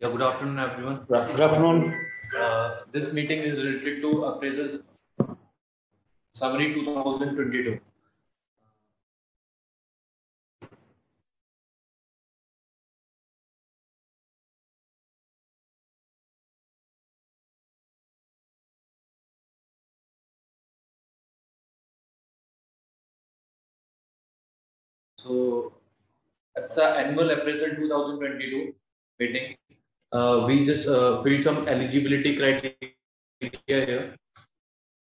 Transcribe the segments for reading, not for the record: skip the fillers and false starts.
Yeah, good afternoon, everyone. Good afternoon. This meeting is related to appraisal summary 2022. So that's our annual appraisal 2022 meeting. We just filled some eligibility criteria here.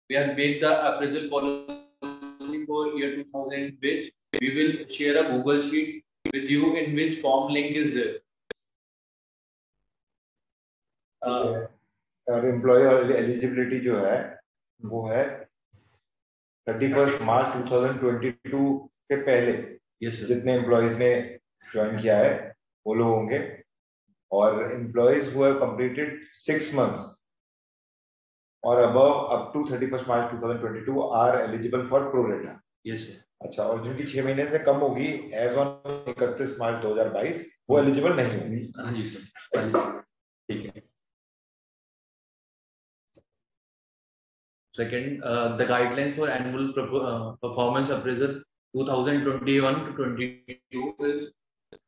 We have made the appraisal policy for year 2000, which we will share a Google sheet with you in which form link is there. और employer eligibility जो है वो है 31 March 2022 के पहले जितने employees ने join किया है वो लोग होंगे, और employees who have completed 6 months और above up to 31 March 2022 are eligible for pro rata. Yes sir. अच्छा, और जिनकी 6 महीने से कम होगी एज ऑन 31 मार्च 2022 वो एलिजिबल नहीं होंगी। हाँ जी सर, ठीक है। Second, the guidelines for annual performance appraisal 2021 to 22 is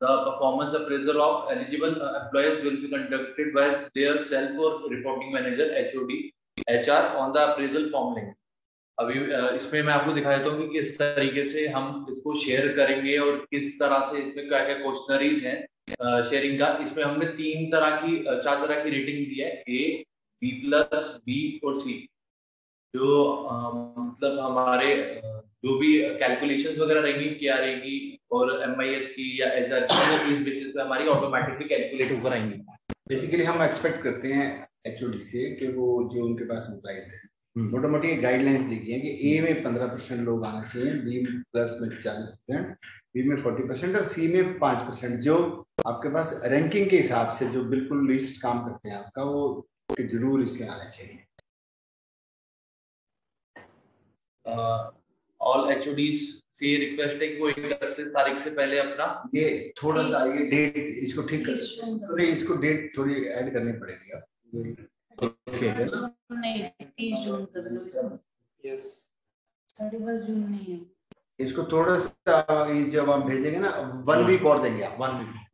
the performance appraisal of eligible employees will be conducted by their self or reporting manager HOD HR on the appraisal form link. अभी इसमें मैं आपको दिखा देता हूँ कि किस तरीके से हम इसको शेयर करेंगे और किस तरह से इसमें क्या क्या क्वेश्चनरीज हैं शेयरिंग का। इसमें हमने 4 तरह की रेटिंग दी है, A, B+, B और C। जो मतलब हमारे जो भी कैलकुलेशंस वगैरह रहेंगी क्या रहेगी और MIS की या HR की, वो इस बेसिस पे हमारी ऑटोमेटिकली कैलकुलेट होकर आएंगी। बेसिकली हम एक्सपेक्ट करते हैं HOD से कि वो जो उनके पास एम्प्लॉइज है मोटा मोटी गाइडलाइंस दी है कि A में 15% लोग आना चाहिए, B+ में 40%, B में 40% और C में 5%। जो आपके पास रैंकिंग के हिसाब से जो बिल्कुल लिस्ट काम करते हैं आपका, वो जरूर इसमें आना चाहिए। ऑल HODs से रिक्वेस्ट है कि वो 31 तारीख से पहले अपना ये थोड़ा सा ये डेट इसको ठीक कर, इसको डेट थोड़ी ऐड करनी पड़ेगी आप। ओके, नहीं 30 जून कर दो। यस, 31 जून नहीं है। इसको थोड़ा सा ये जब हम भेजेंगे ना 1 वीक और देंगे आप।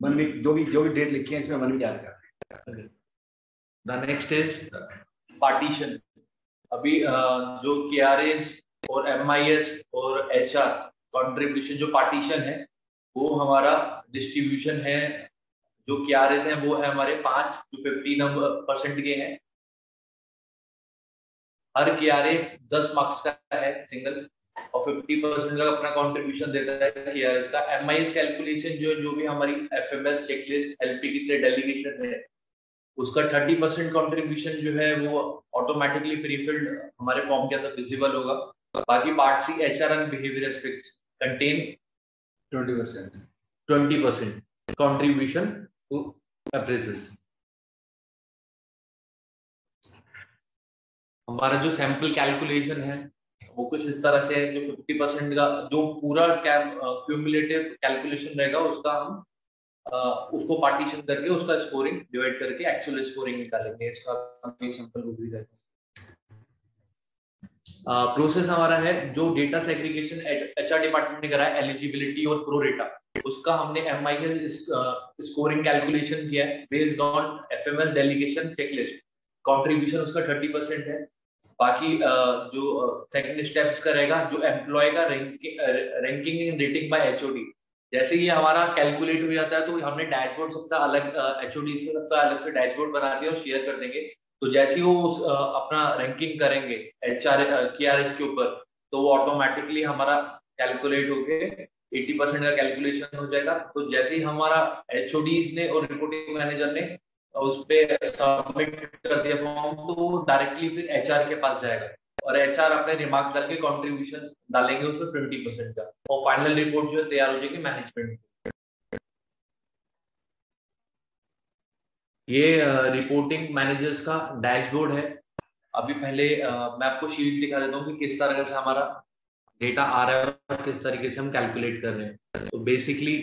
1 वीक जो भी डेट लिखी है इसमें 1 वीक ऐड कर दें। The next is partition. अभी जो KRAs और MIS और HR कंट्रीब्यूशन जो पार्टीशन है वो हमारा डिस्ट्रीब्यूशन है। जो KRAs हैं वो है हमारे 5 to 50% के हैं। हर KRA 10 मार्क्स का है सिंगल, और 50% का अपना कंट्रीब्यूशन देता है KRAs का। MIS कैलकुलेशन जो भी हमारी FMS चेकलिस्ट LPT से डेलीगेशन है उसका 30% कंट्रीब्यूशन जो है वो ऑटोमेटिकली प्रीफिल्ड हमारे फॉर्म के अंदर विजिबल होगा। बाकी part C HR and behaviour aspects content 20% contribution to appraisal. हमारा जो सैंपल कैलकुलेशन है वो कुछ इस तरह से है, जो 50% का जो पूरा क्यूमुलेटिव कैलकुलेशन रहेगा उसका हम उसको पार्टीशन करके उसका स्कोरिंग डिवाइड करके एक्चुअल स्कोरिंग निकालेंगे। इसका सिंपल वो भी रहेगा। प्रोसेस हमारा है जो डेटा सेग्रीगेशन HR डिपार्टमेंट ने कराया एलिजिबिलिटी और प्रोरेटा, उसका हमने MIS स्कोरिंग कैलकुलेशन किया है based on FMS delegation checklist. Contribution उसका 30% है। बाकी जो सेकंड स्टेप्स का रहेगा जो एम्प्लॉय का ranking and rating by HOD। जैसे ये हमारा कैलकुलेट हो जाता है तो हमने डैशबोर्ड सबका अलग HOD से सबका अलग से डैशबोर्ड बना दिया और शेयर कर देंगे। तो जैसे ही वो अपना रैंकिंग करेंगे KRAs के ऊपर तो वो ऑटोमेटिकली हमारा कैलकुलेट होके 80% का कैलकुलेशन हो जाएगा। तो जैसे ही हमारा HODs ने और रिपोर्टिंग मैनेजर ने उस पे सबमिट कर दिया फॉर्म तो वो डायरेक्टली फिर HR के पास जाएगा और HR अपने रिमार्क करके कंट्रीब्यूशन डालेंगे उसमें 20% का, और फाइनल रिपोर्ट जो है तैयार हो जाएगी मैनेजमेंट। ये रिपोर्टिंग मैनेजर्स का डैशबोर्ड है। अभी पहले मैं आपको शीट दिखा देता हूँ कि किस तरह से हमारा डेटा आ रहा है और किस तरीके से हम कैलकुलेट कर रहे हैं। तो बेसिकली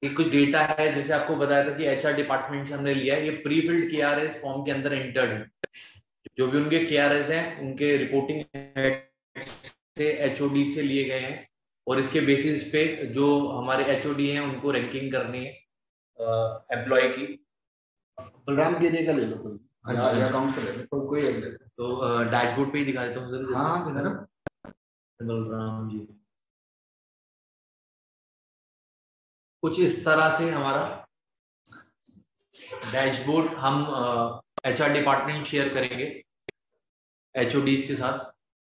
ये कुछ डेटा है, जैसे आपको बताया था कि एचआर डिपार्टमेंट से हमने लिया है, ये प्री फिल्ड केआरएस फॉर्म के अंदर एंटर्ड है। जो भी उनके केआरएस हैं उनके रिपोर्टिंग से एचओडी से लिए गए हैं, और इसके बेसिस पे जो हमारे एचओडी हैं उनको रैंकिंग करनी है एम्प्लॉय की। बलराम गिरी का ले लो कोई, या अकाउंट से ले लो कोई एक ले लो। तो डैशबोर्ड पे ही दिखा देता हूँ सर। हाँ दिखा ना बलराम जी, कुछ इस तरह से हमारा डैशबोर्ड हम एचआर डिपार्टमेंट शेयर करेंगे एचओडीज के साथ,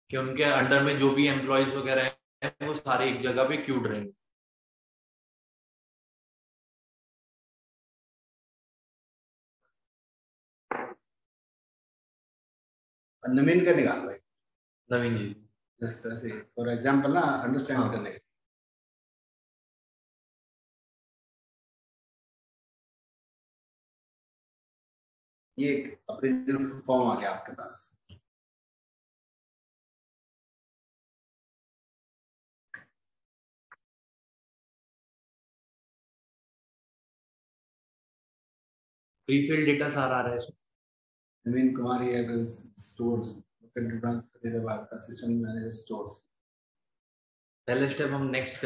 कि उनके अंडर में जो भी एम्प्लॉयज वगैरह हैं वो सारे एक जगह पे क्यूड रहेंगे। नवीन का निकाल भाई। नवीन जी, जिस तरह से फॉर एग्जांपल ना अंडरस्टैंड करने के, ये अप्रेजल फॉर्म आ गया आपके पास। प्रीफिल्ड डेटा सारा आ रहा है इसमें। नवीन कुमार ये stores Faridabad assistant manager stores. पहले स्टेप हम नेक्स्ट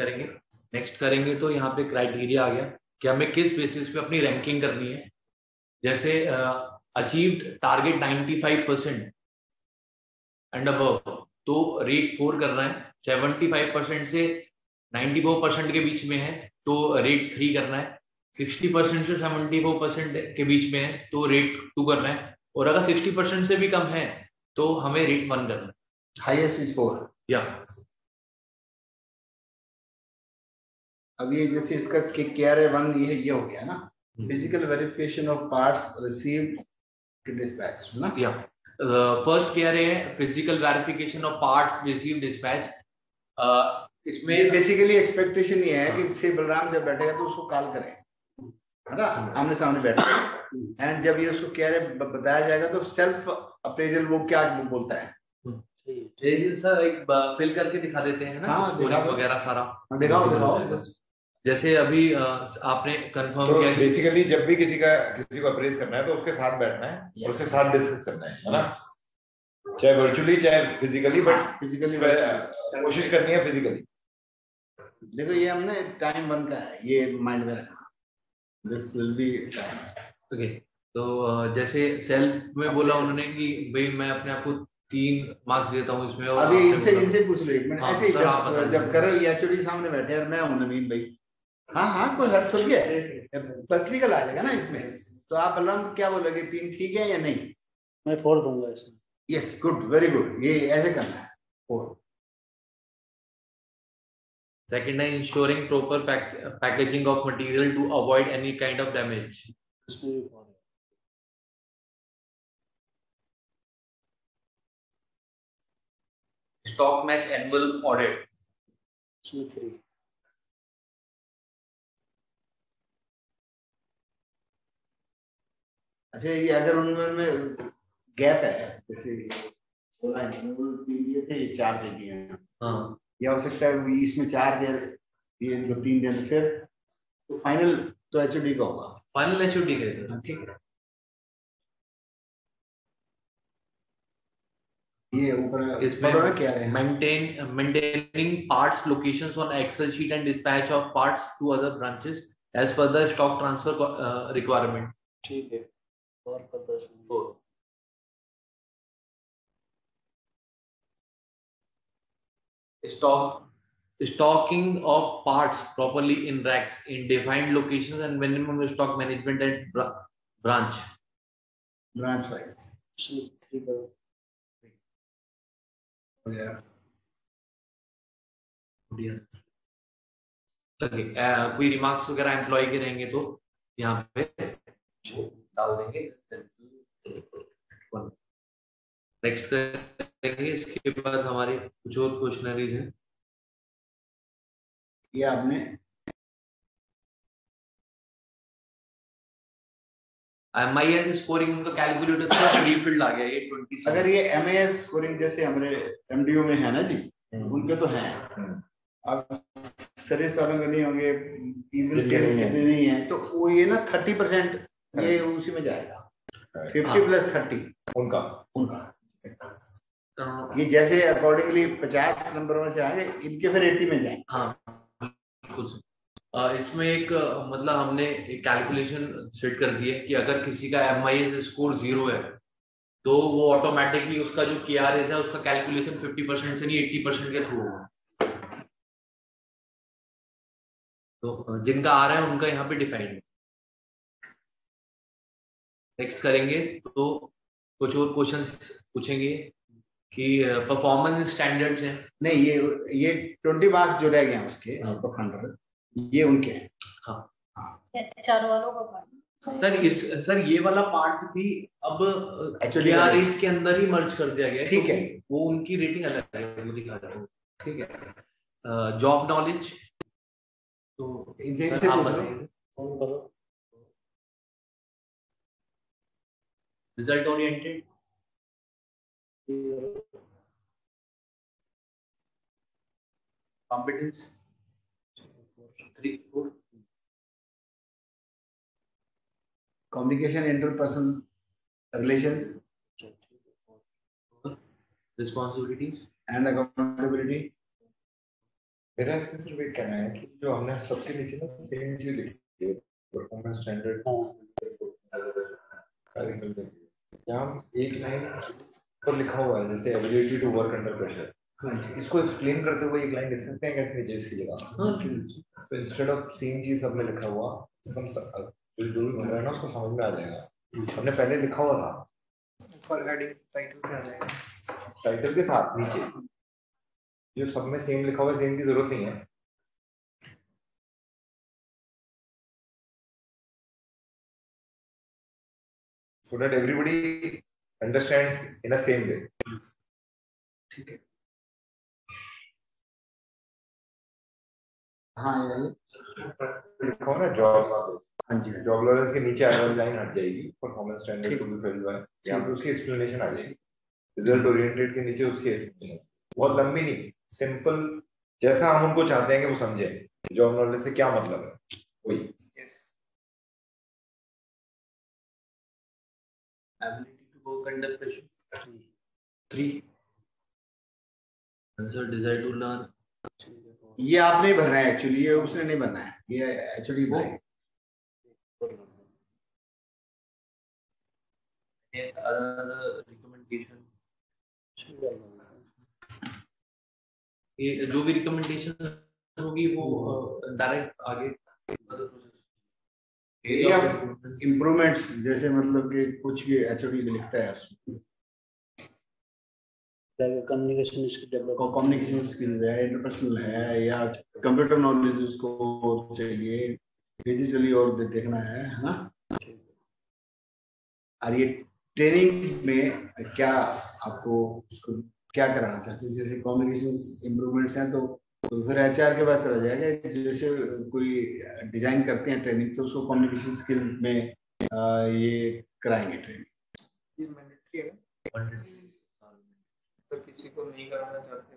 करेंगे तो यहाँ पे क्राइटेरिया आ गया कि हमें किस बेसिस पे अपनी रैंकिंग करनी है। जैसे अचीव्ड टारगेट 95% एंड अबव, तो रेट 4 करना है। 75% से 94% के बीच में है तो रेट 3 करना है। 60% से 74% के बीच में है तो रेट 2 करना है, और अगर 60% से भी कम है तो हमें रेट 1 करना है। हाईएस्ट इज 4 या अब ये जैसे इसका केआरए 1 ये हो गया ना, physical verification of parts received dispatch ना। या फर्स्ट केआरए है physical verification of parts received dispatch. इसमें बेसिकली एक्सपेक्टेशन ये है कि इससे बलराम जब बैठेगा तो उसको कॉल करें, है ना, आमने सामने बैठे, एंड जब ये उसको केआरए बताया जाएगा तो सेल्फ अप्रेजल वो क्या बोलता है। सर एक फिल करके दिखा देते हैं ना। हाँ, स्कोरिंग वगैरह सारा दिखाओ। जैसे अभी आपने कंफर्म तो किया बेसिकली जब भी किसी को अप्रेज करना है तो उसके साथ बैठना है, Yes. उसके साथ डिस्कस करना है ना, चाहे वर्चुअली चाहे फिजिकली, बट फिजिकली कोशिश करनी है फिजिकली। देखो ये हमने टाइम 1 का है, ये माइंड में रखना, this will be time. Okay. तो जैसे सेल्फ में बोला उन्होंने कि भाई मैं अपने आप को 3 मार्क्स देता हूँ इसमें, और अभी इनसे पूछ लो एक मिनट। हाँ, ऐसे ही सर, आप बता जब दीजिए। करो ये एचओडी सामने बैठे और मैं हूं नवीन भाई, हाँ कोई हर्ष खुल गया, प्रैक्टिकल आ जाएगा ना इसमें, तो आप बलराम क्या बोलोगे, 3 ठीक है या नहीं? मैं 4 दूंगा इसमें। यस, गुड, वेरी गुड, ये ऐसे करना है 4। सेकंड है ensuring proper packaging of material to avoid any kind of damage. इसमें भी 4 है। स्टॉक मैच एनुअल ऑडिट, इसमें 3। अच्छा, ये अगर उनमें गैप है, जैसे 3 दिए थे, ये 4 दे दिए हैं, हाँ या हो सकता है इसमें 4 दे, ये 3 दे, फिर तो फाइनल तो एचओडी का होगा। फाइनल एचओडी का, ठीक है। ये ऊपर इसमें क्या है, maintaining parts locations on Excel sheet and dispatch of parts to other branches as per the stock transfer requirement. ठीक है, और का 10 stocking of parts properly in racks in defined locations and minimum stock management at branch wise. इसमें 3 करो। कोई remarks वगैरह employ के रहेंगे तो यहाँ पे डाल देंगे। नेक्स्ट करेंगे, इसके बाद हमारे कुछ और क्वेश्चनरीज हैं। ये आपने MIS स्कोरिंग उनका कैलकुलेटर था, फ्री फील्ड आ गया ये 20। अगर ये MIS स्कोरिंग जैसे हमारे MDO में है ना जी, उनके तो हैं। अब सर्विस वालों के नहीं होंगे, इवन सेल्स के नहीं है, तो वो ये ना 30% ये उसी में जाएगा, 50 + 30 उनका ये जैसे अकॉर्डिंगली 50 नंबर में से आगे इनके फिर 80 में जाएंगे। हाँ कुछ इसमें एक मतलब हमने एक कैलकुलेशन सेट कर दी है कि अगर किसी का MIS स्कोर 0 है तो वो ऑटोमेटिकली उसका जो KRS है उसका कैलकुलेशन 50% से नहीं 80% के थ्रू होगा। तो जिनका आ रहा है उनका यहाँ पे डिफाइंड है। नेक्स्ट करेंगे तो कुछ और क्वेश्चंस पूछेंगे कि परफॉर्मेंस स्टैंडर्ड्स हैं। नहीं, ये 20 मार्क्स जो रह गए हैं उसके आउट ऑफ 100 ये उनके हैं। हाँ चार वालों का पार्ट सर ये वाला पार्ट भी अब KRS के अंदर ही मर्ज कर दिया गया है। ठीक है, वो उनकी रेटिंग अलग है, वो दिखा रहा हूँ। ठीक है, जॉब नॉलेज तो इनसे आप बताइए। Result oriented, competence 3 4, communication interpersonal relations, responsibilities and accountability. मेरा इसमें सिर्फ एक कहना है कि जो हमने सबके नीचे ना सेम चीज लिखी है, परफॉर्मेंस स्टैंडर्ड यहाँ एक लाइन पर लिखा हुआ है जैसे ability to work under pressure, इसको एक्सप्लेन करते हुए एक लाइन लिख सकते हैं कैसे नीचे इसकी जगह। तो इंस्टेड ऑफ सेम चीज सब में लिखा हुआ, हम जो भी बोल रहा है ना उसको समझ में आ जाएगा। हमने पहले लिखा हुआ था ऊपर हेडिंग टाइटल पे आ जाएगा, टाइटल के साथ नीचे जो सब में सेम लिखा हुआ है, सेम की जरूरत नहीं है। So that everybody understands in a same way. ठीक है, हाँ लिखो ना जॉब, हाँ जी, जॉब लॉरेंस के नीचे आने वाली लाइन हट जाएगी, performance standard to be filled by, यहाँ पे उसकी एक्सप्लेनेशन आ जाएगी। रिजल्ट ओरिएंटेड के नीचे उसकी बहुत लंबी नहीं, सिंपल, जैसा हम उनको चाहते हैं कि वो समझे जॉब नॉलेज से क्या मतलब है वही। ability to work under pressure 3, answer desire to learn। ये आपने भरना है एक्चुअली, ये उसने नहीं भरना है, ये एक्चुअली वो रिकमेंडेशन, ये जो भी रिकमेंडेशन होगी वो डायरेक्ट आगे इम्प्रूवमेंट्स, जैसे मतलब कि कुछ भी एचओडी लिखता है उसमें, communication skill develop, communication skills है, इंटरपर्सनल है, या कंप्यूटर नॉलेज उसको चाहिए, डिजिटली और देखना है ना। और ये ट्रेनिंग में क्या आपको उसको क्या कराना चाहते हैं, जैसे कम्युनिकेशन इम्प्रूवमेंट्स हैं तो फिर एचआर के पास चला जाएगा। जैसे कोई डिजाइन करते हैं ट्रेनिंग, तो उसको कम्युनिकेशन स्किल्स में ये कराएंगे ट्रेनिंग। ये मैंडेटरी है, तो किसी को नहीं कराना चाहते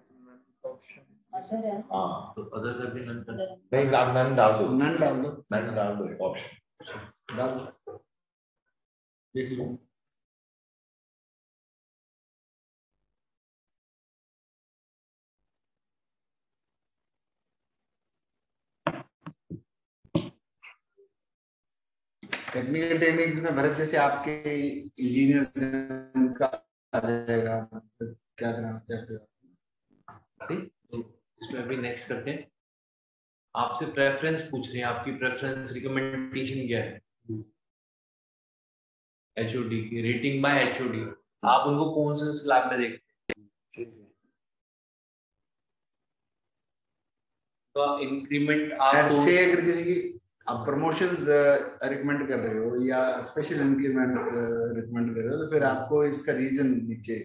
तो ऑप्शन हाँ, तो अदर कर भी नन कर नहीं, नन डाल दो, नन डाल दो, नन डाल दो, ऑप्शन डाल दो, देख लो। टेक्निकल टेक्निक्स में भरत जैसे आपके इंजीनियर का आ जाएगा, क्या कराना चाहते हो। तो इसमें अभी नेक्स्ट करते हैं। आपसे प्रेफरेंस पूछ रहे हैं, आपकी प्रेफरेंस रिकमेंडेशन क्या है एचओडी की, रेटिंग बाय एचओडी, आप उनको कौन से स्लैब में देखते हैं। तो इंक्रीमेंट आप से अगर किसी की आप प्रमोशंस रिकमेंड कर रहे हो या स्पेशल इंक्रीमेंट रिकमेंड कर रहे हो, तो फिर आपको इसका रीजन नीचे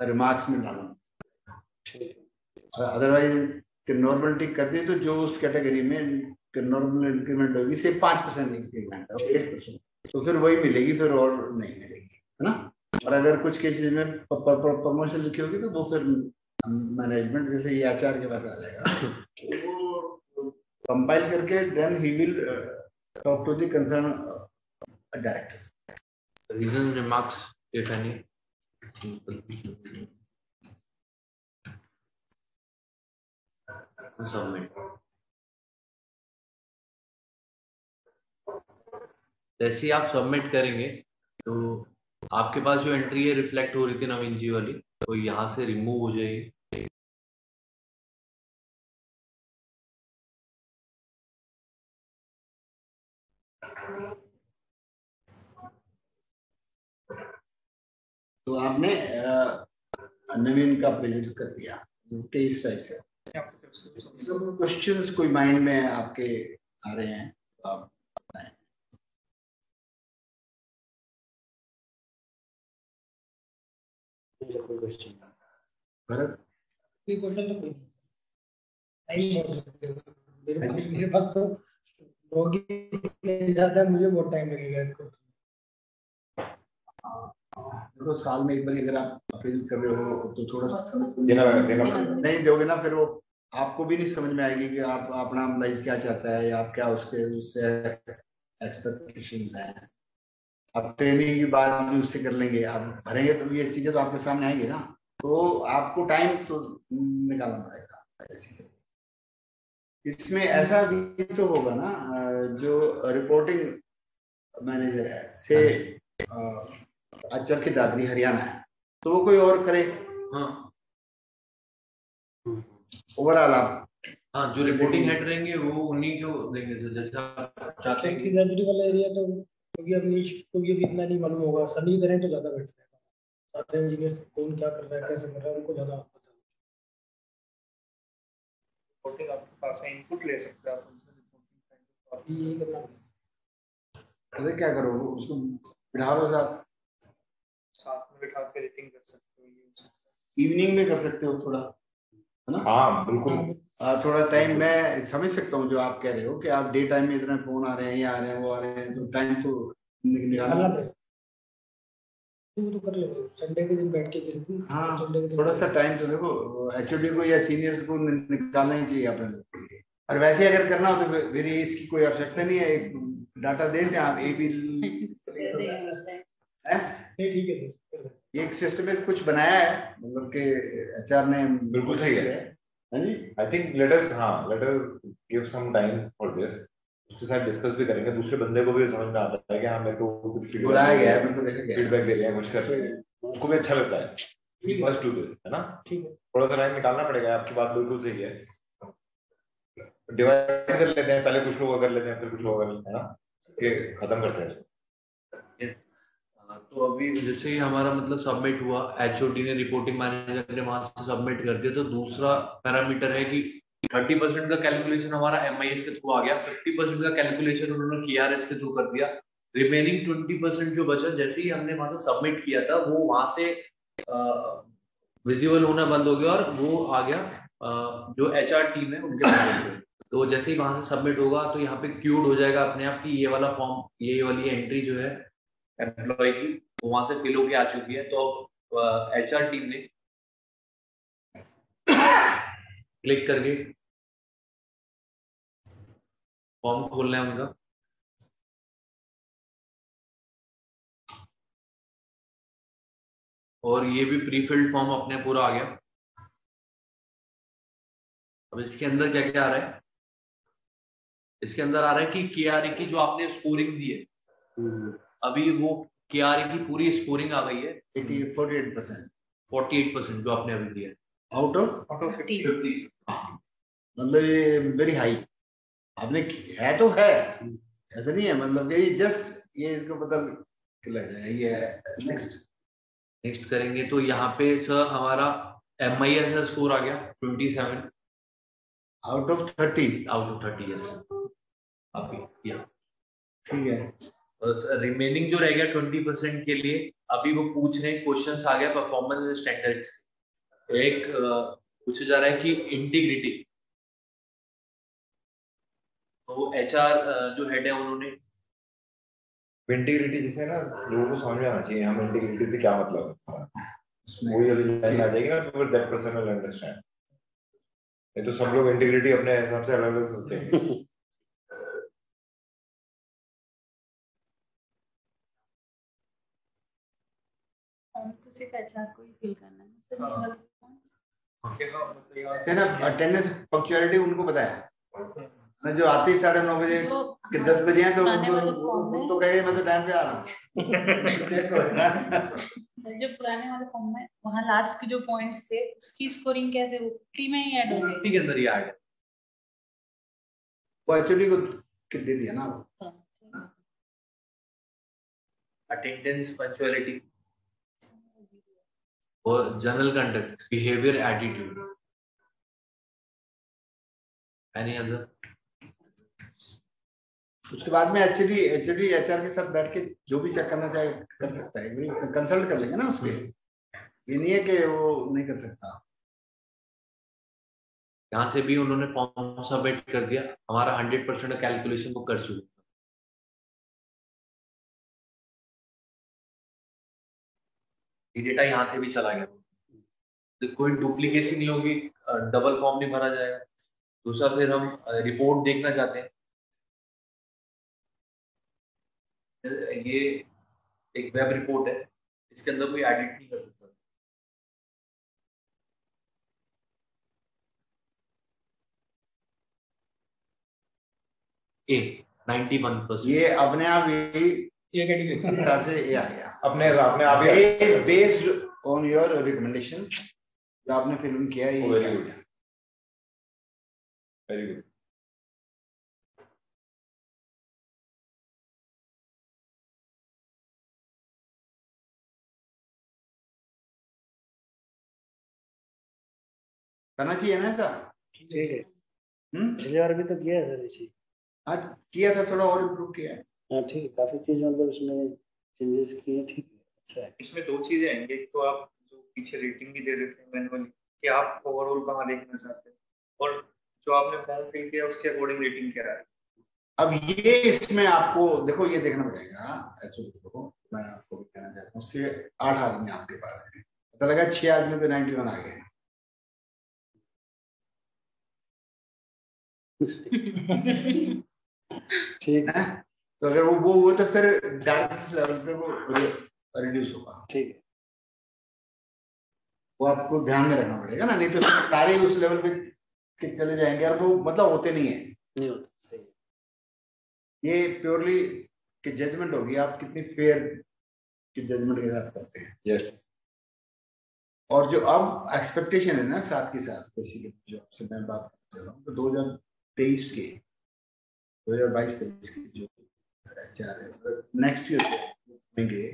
रिमार्क्स में डालना। अदरवाइज नॉर्मल टिक कर दें तो जो उस कैटेगरी में नॉर्मल इंक्रीमेंट होगी से 5% इंक्रीमेंट और 8%, तो फिर वही मिलेगी, फिर और नहीं मिलेगी, है ना। और अगर कुछ केसेस में प्रमोशन लिखी होगी तो वो फिर मैनेजमेंट जैसे ये एचआर के पास आ जाएगा, कंपाइल करके देन ही will talk to the concern directors. Reason remarks if any. Submit. जैसे ही आप सबमिट करेंगे तो आपके पास जो एंट्री है रिफ्लेक्ट हो रही थी नवीन जी वाली, तो यहाँ से रिमूव हो जाएगी. तो आपने नवीन का प्रेजेंट कर दिया इस टाइप से. क्वेश्चंस कोई माइंड में आपके आ रहे हैं तो आप बताएं. भरत, ये क्वेश्चन तो कोई नहीं बोल सकते. मेरे पास तो लॉगिन जाता है, मुझे बहुत टाइम लगेगा इसको. देखो साल में एक बार अगर आप प्रेजेंट कर रहे हो तो थोड़ा देना नहीं दोगे ना, फिर वो आपको भी नहीं समझ में आएगी कि आप अपना एम्प्लॉइज क्या चाहता है या आप क्या उसके उससे एक्सपेक्टेशंस हैं. आप ट्रेनिंग की बात भी उससे कर लेंगे, आप भरेंगे तो ये चीजें तो आपके सामने आएंगी ना. तो आपको टाइम तो निकालना पड़ेगा. ऐसी इसमें ऐसा भी तो होगा ना, जो रिपोर्टिंग मैनेजर है से अचल की दादरी हरियाणा है, तो वो कोई और करे. हाँ, ओवरऑल आप हाँ जो रिपोर्टिंग हेड रहेंगे वो उन्हीं को देंगे. जैसे आप चाहते हैं कि दादरी वाला एरिया तो क्योंकि अभी को ये भी इतना नहीं मालूम होगा, सभी करें तो ज्यादा बेटर है. सारे इंजीनियर कौन क्या कर रहा है, कैसे कर रहा है, उनको ज्यादा पता है. रिपोर्टिंग आपके पास है, इनपुट ले सकते हैं आप उनसे. रिपोर्टिंग यही करना अरे क्या करो, उसको बिठा लो साथ में बिठा के रेटिंग कर सकते हो. इवनिंग में कर सकते हो थोड़ा, है ना. हाँ बिल्कुल. थोड़ा टाइम मैं समझ सकता हूँ जो आप कह रहे हो कि आप डे टाइम में इतने फोन आ रहे हैं, ये आ रहे हैं, वो आ रहे हैं, तो टाइम तो निकालना पड़ेगा. तो कर ले संडे के दिन बैठ के किसी दिन. हाँ, संडे के दिन थोड़ा सा टाइम तो देखो एचओडी को या सीनियर्स को निकालना ही चाहिए अपने लिए. और वैसे अगर करना हो तो फिर इसकी कोई आवश्यकता नहीं है. एक डाटा दे दें आप, ए बिल ठीक है सर. एक सिस्टम में कुछ बनाया है, मतलब कि एचआर ने. बिल्कुल सही है. हाँ जी, I think let us give some time for this. उसके साथ डिस्कस भी करेंगे. दूसरे बंदे को भी समझ में आता है कि हाँ मेरे को कुछ बुलाया गया है, बिल्कुल देखा गया, फीडबैक दे रहे हैं, कुछ कर रहे हैं, उसको भी अच्छा लगता है. मस्ट डू दिस, है ना. ठीक है. थोड़ा सा टाइम निकालना पड़ेगा. आपकी बात बिल्कुल सही है. डिवाइड कर लेते हैं, पहले कुछ लोग कर लेते हैं, फिर कुछ लोग कर लेते हैं ना, कि खत्म करते हैं. तो अभी जैसे ही हमारा मतलब सबमिट हुआ, एचओडी ने रिपोर्टिंग मैनेजर ने वहां से सबमिट कर दिया, तो दूसरा पैरामीटर है कि 30% का कैलकुलेशन हमारा एमआईएस के थ्रू आ गया, 50% का कैलकुलेशन उन्होंने केआरएस के थ्रू कर दिया. रिमेनिंग 20% जो बचा, जैसे ही हमने वहां से सबमिट किया था, वो वहां से विजिबल होना बंद हो गया और वो आ गया जो एचआर टीम है उनके पास. तो जैसे ही वहां से सबमिट होगा तो यहाँ पे क्यूड हो जाएगा अपने आप कि ये वाला फॉर्म, ये वाली एंट्री जो है एम्प्लॉय की, वहां से फिल होके आ चुकी है. तो एचआर टीम ने क्लिक करके फॉर्म खोलना है उनका. और ये भी प्री फिल्ड फॉर्म अपने पूरा आ गया. अब इसके अंदर क्या क्या आ रहा है, इसके अंदर आ रहा है कि केआरई की जो आपने स्कोरिंग दी है, अभी वो केआरई की पूरी स्कोरिंग आ गई है 48% जो आपने अभी दिया है आउट ऑफ 50. मतलब ये वेरी हाई आपने है तो है, ऐसा नहीं है. मतलब ये जस्ट ये इसको पता लग जाएगा. ये नेक्स्ट करेंगे तो यहाँ पे सर हमारा एमआईएस का स्कोर आ गया 27 आउट ऑफ 30. यस अभी. ठीक है. रिमेनिंग जो रह गया 20% के लिए, अभी वो पूछ रहे हैं, क्वेश्चंस आ गया परफॉर्मेंस स्टैंडर्ड्स. एक पूछा जा रहा है कि इंटीग्रिटी. तो एचआर जो हेड है उन्होंने इंटीग्रिटी जिसे ना लोगों को समझ में आना चाहिए, हम इंटीग्रिटी से क्या मतलब है. वही अभी लाइन आ जाएगी ना, तो फिर दैट पर्सन विल अंडरस्टैंड. ये तो सब लोग इंटीग्रिटी अपने हिसाब से अलग अलग सोचते हैं। तो सिर्फ एचआर को ही फिल करना है सर, ये वाला ऐसे ना अटेंडेंस पंक्चुअलिटी उनको पता है ना, जो आती 9:30 बजे कि 10 बजे हैं तो तो कहे मैं तो टाइम पे आ रहा हूँ। सर जो पुराने वाले फॉर्म में वहाँ लास्ट के जो पॉइंट्स थे उसकी स्कोरिंग कैसे, वो 50 में ही ऐड हो गई? 50 के अंदर ही ऐड है। वो एक्चुअली को कित दे दिया ना वो अटेंडेंस, पंक्चुअलिटी और general conduct, behaviour, attitude, any other. उसके बाद में एचडी एचआर के साथ बैठ के जो भी चेक करना चाहे कर सकता है, कंसल्ट कर लेंगे ना उसके, ये नहीं है कि वो नहीं कर सकता। यहाँ से भी उन्होंने फॉर्म सबमिट कर दिया, हमारा 100% कैलकुलेशन वो कर चुके। ये डेटा यहाँ से भी चला गया, तो कोई डुप्लीकेशन नहीं होगी, डबल फॉर्म नहीं भरा जाएगा। दूसरा फिर हम रिपोर्ट देखना चाहते हैं, ये एक वेब रिपोर्ट है, इसके अंदर कोई एडिट नहीं कर सकता। ए 91%। ये अपने आप ये कैटेगरी से ये आ गया अपने आप ही बेस्ड ऑन योर रिकमेंडेशन जो आपने फिल्म किया है, ये वेरी गुड, वेरी गुड। करना चाहिए ना ऐसा। ठीक है, पिछली बार भी तो किया है सर इसी। आज किया था, थोड़ा और इम्प्रूव किया है। हाँ ठीक है, काफी चीज मतलब इसमें चेंजेस किए, ठीक है, अच्छा है। इसमें दो चीजें हैं, एक तो आप जो पीछे रेटिंग भी दे रहे थे मैनुअली कि आप ओवरऑल कहाँ देखना चाहते हैं, और जो आपने फॉर्म फिल किया उसके अकॉर्डिंग रेटिंग क्या है। अब ये इसमें आपको देखो ये देखना पड़ेगा एक्चुअली। देखो मैं आपको भी कहना चाहता हूँ, उससे 8 आदमी आपके पास है, पता लगा 6 आदमी पे 91 आ गए। ठीक है, तो अगर वो हुआ तो फिर डायबिटीज लेवल पे वो रिड्यूस होगा। ठीक है, वो आपको ध्यान में रखना पड़ेगा ना, नहीं तो सारे उस लेवल पे के चले जाएंगे और वो मतलब होते नहीं है। नहीं होता, सही है। ये प्योरली कि जजमेंट होगी, आप कितनी फेयर की जजमेंट के साथ करते हैं। यस। और जो अब एक्सपेक्टेशन है ना साथ के साथ, बेसिकली जो आपसे मैं बात कर रहा हूँ, तो 2023 के 2022-23 के जो एचआर है नेक्स्ट ईयर होंगे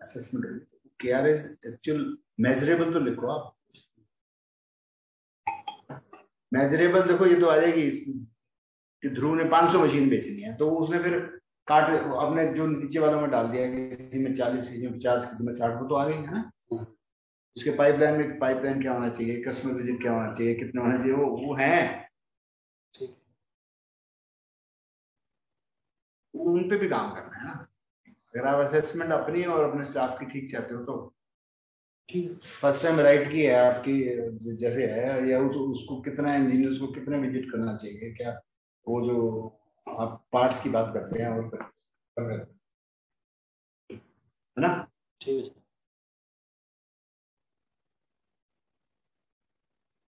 असेसमेंट होगी, केआरएस एक्चुअल मेजरेबल तो लिखो आप। मेजरेबल देखो ये तो आ जाएगी कि ध्रुव ने 500 मशीन बेचनी है, तो उसने फिर काट अपने जो नीचे वालों में डाल दिया, किसी में 40, किसी में 50, किसी में 60, तो आ गई है ना। उसके पाइपलाइन क्या होना चाहिए, कस्टमर विजिट क्या होना चाहिए, कितने होना चाहिए, वो है। ठीक, उन पे भी काम करना है ना। अगर आप असेसमेंट अपनी और अपने स्टाफ की ठीक चाहते हो तो फर्स्ट टाइम राइट की है आपकी जैसे है, या उसको कितना इंजीनियर्स को कितने विजिट करना चाहिए, क्या वो जो आप पार्ट्स की बात करते हैं और है ना। ठीक है।